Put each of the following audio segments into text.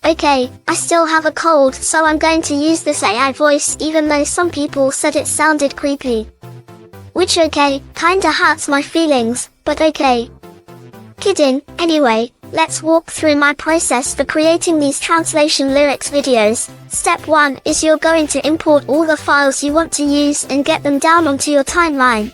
Okay, I still have a cold, so I'm going to use this AI voice even though some people said it sounded creepy. Which okay, kinda hurts my feelings, but okay. Kidding. Anyway, let's walk through my process for creating these translation lyrics videos. Step 1 is you're going to import all the files you want to use and get them down onto your timeline.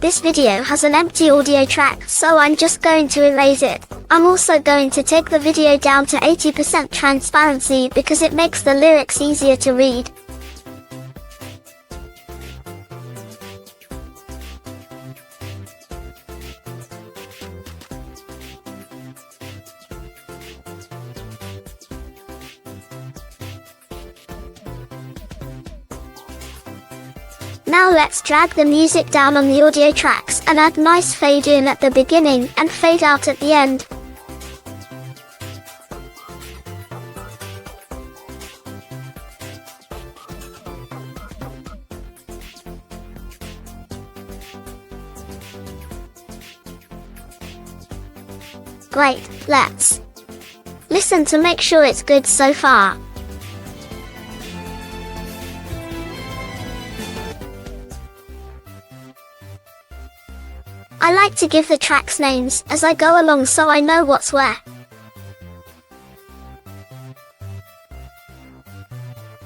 This video has an empty audio track, so I'm just going to erase it. I'm also going to take the video down to 80% transparency because it makes the lyrics easier to read. Now let's drag the music down on the audio tracks and add nice fade in at the beginning and fade out at the end. Great, let's listen to make sure it's good so far. I like to give the tracks names as I go along so I know what's where.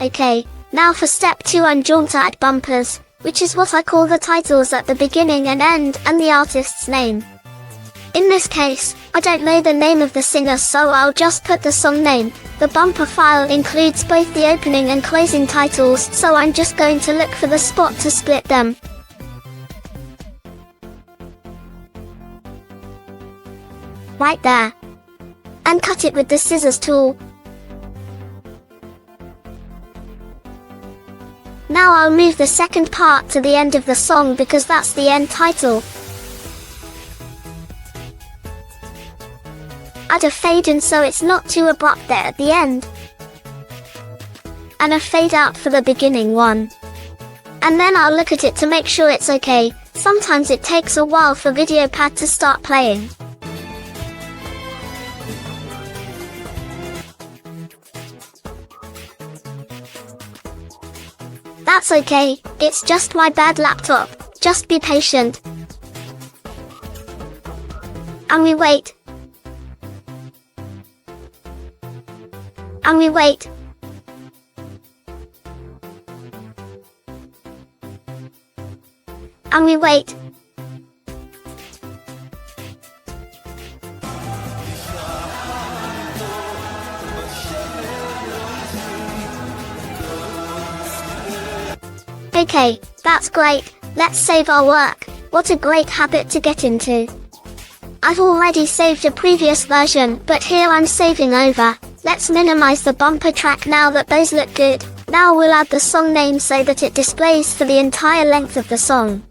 Okay, now for step 2 I'm going to add bumpers, which is what I call the titles at the beginning and end and the artist's name. In this case, I don't know the name of the singer, so I'll just put the song name. The bumper file includes both the opening and closing titles, so I'm just going to look for the spot to split them. Right there. And cut it with the scissors tool. Now I'll move the second part to the end of the song because that's the end title. Add a fade in so it's not too abrupt there at the end. And a fade out for the beginning one. And then I'll look at it to make sure it's okay. Sometimes it takes a while for VideoPad to start playing. That's okay, it's just my bad laptop, just be patient. And we wait. And we wait. And we wait. Okay, that's great. Let's save our work. What a great habit to get into. I've already saved a previous version, but here I'm saving over. Let's minimize the bumper track now that those look good. Now we'll add the song name so that it displays for the entire length of the song.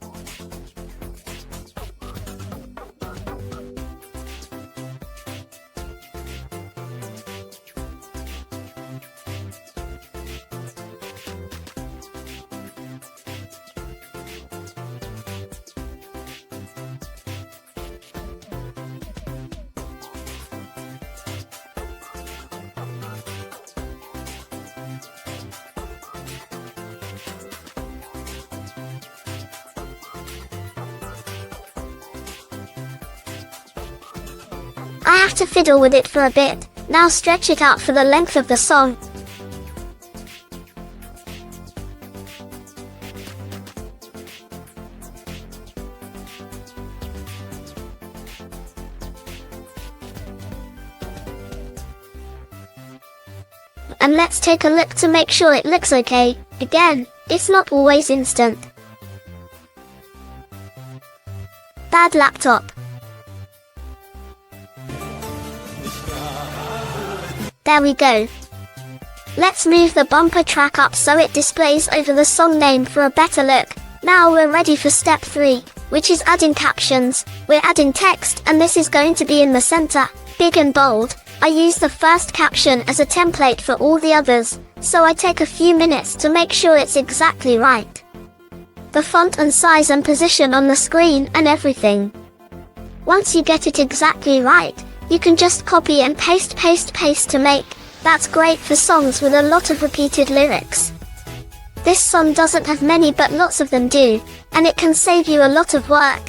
I have to fiddle with it for a bit. Now stretch it out for the length of the song. And let's take a look to make sure it looks okay. Again, it's not always instant. Bad laptop. There we go. Let's move the bumper track up so it displays over the song name for a better look. Now we're ready for step 3, which is adding captions. We're adding text and this is going to be in the center, big and bold. I use the first caption as a template for all the others, so I take a few minutes to make sure it's exactly right. The font and size and position on the screen and everything. Once you get it exactly right, you can just copy and paste to make. That's great for songs with a lot of repeated lyrics. This song doesn't have many but lots of them do, and it can save you a lot of work.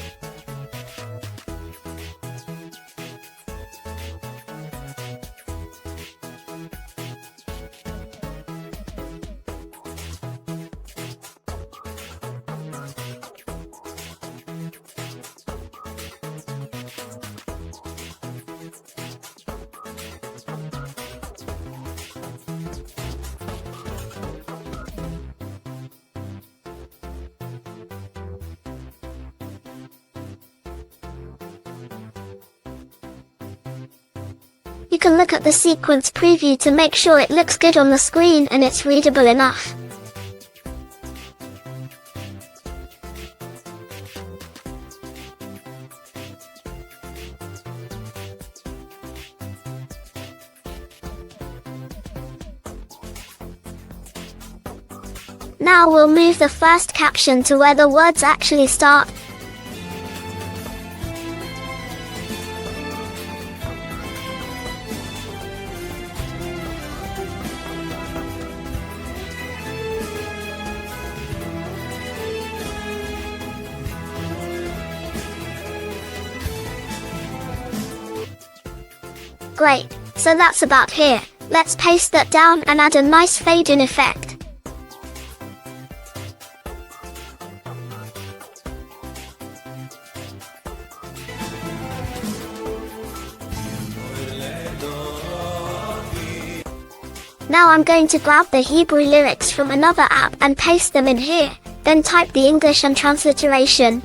You can look at the sequence preview to make sure it looks good on the screen and it's readable enough. Now we'll move the first caption to where the words actually start. Great, so that's about here. Let's paste that down and add a nice fade-in effect. Now I'm going to grab the Hebrew lyrics from another app and paste them in here, then type the English and transliteration.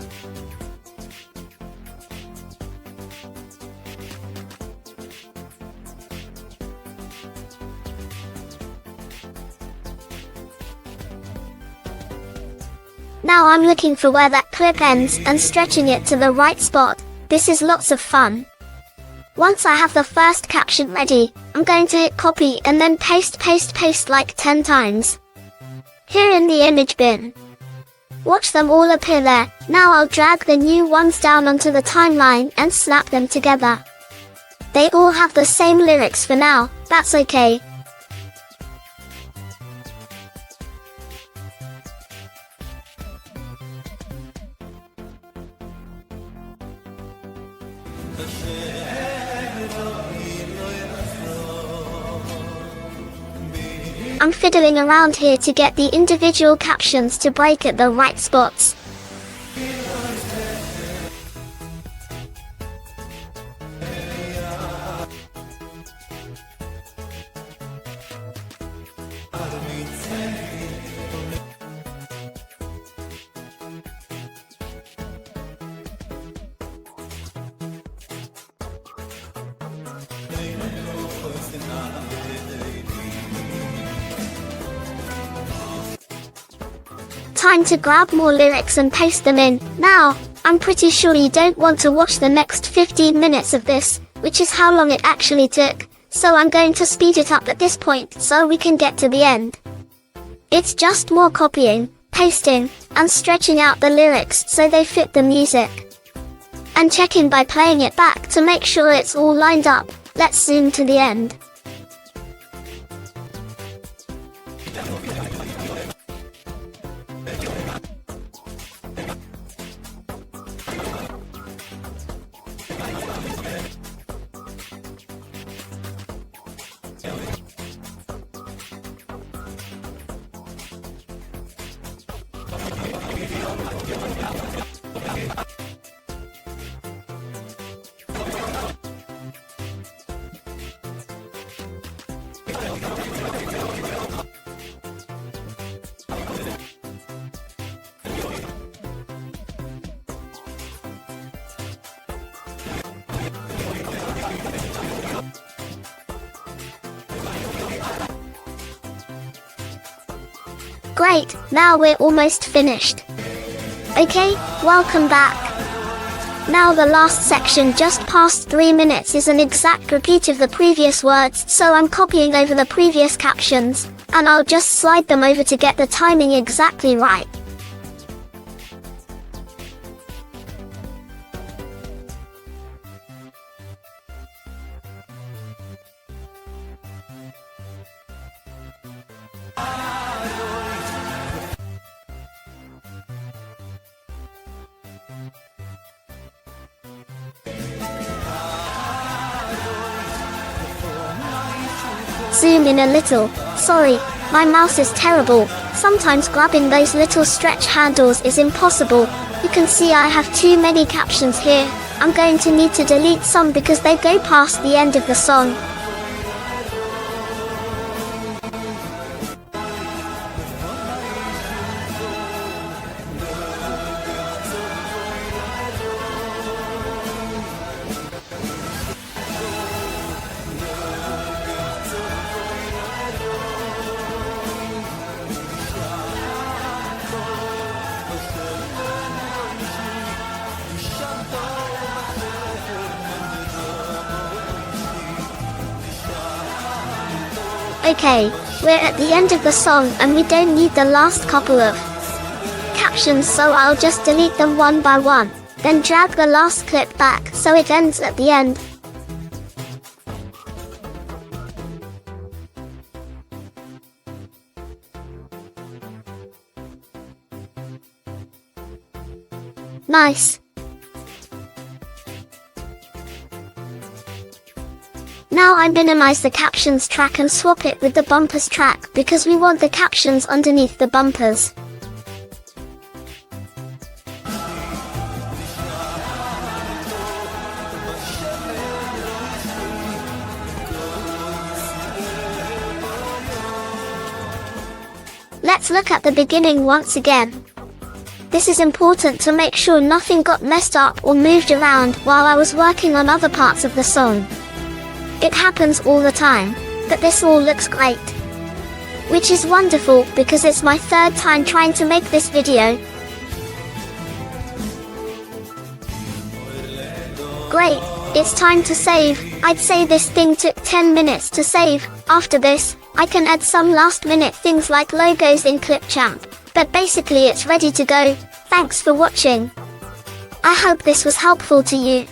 Now I'm looking for where that clip ends and stretching it to the right spot. This is lots of fun. Once I have the first caption ready, I'm going to hit copy and then paste like 10 times. Here in the image bin. Watch them all appear there. Now I'll drag the new ones down onto the timeline and snap them together. They all have the same lyrics for now, that's okay. I'm fiddling around here to get the individual captions to break at the right spots. Time to grab more lyrics and paste them in. Now, I'm pretty sure you don't want to watch the next 15 minutes of this, which is how long it actually took, so I'm going to speed it up at this point so we can get to the end. It's just more copying, pasting, and stretching out the lyrics so they fit the music. And checking by playing it back to make sure it's all lined up. Let's zoom to the end. Great, now we're almost finished. Okay, welcome back. Now the last section just past 3 minutes is an exact repeat of the previous words, so I'm copying over the previous captions, and I'll just slide them over to get the timing exactly right. Zoom in a little. Sorry, my mouse is terrible. Sometimes grabbing those little stretch handles is impossible. You can see I have too many captions here. I'm going to need to delete some because they go past the end of the song. Okay, we're at the end of the song and we don't need the last couple of captions, so I'll just delete them one by one, then drag the last clip back so it ends at the end. Nice. Now I minimize the captions track and swap it with the bumpers track because we want the captions underneath the bumpers. Let's look at the beginning once again. This is important to make sure nothing got messed up or moved around while I was working on other parts of the song. It happens all the time, but this all looks great. Which is wonderful because it's my third time trying to make this video. Great, it's time to save. I'd say this thing took 10 minutes to save. After this, I can add some last minute things like logos in ClipChamp, but basically it's ready to go. Thanks for watching. I hope this was helpful to you.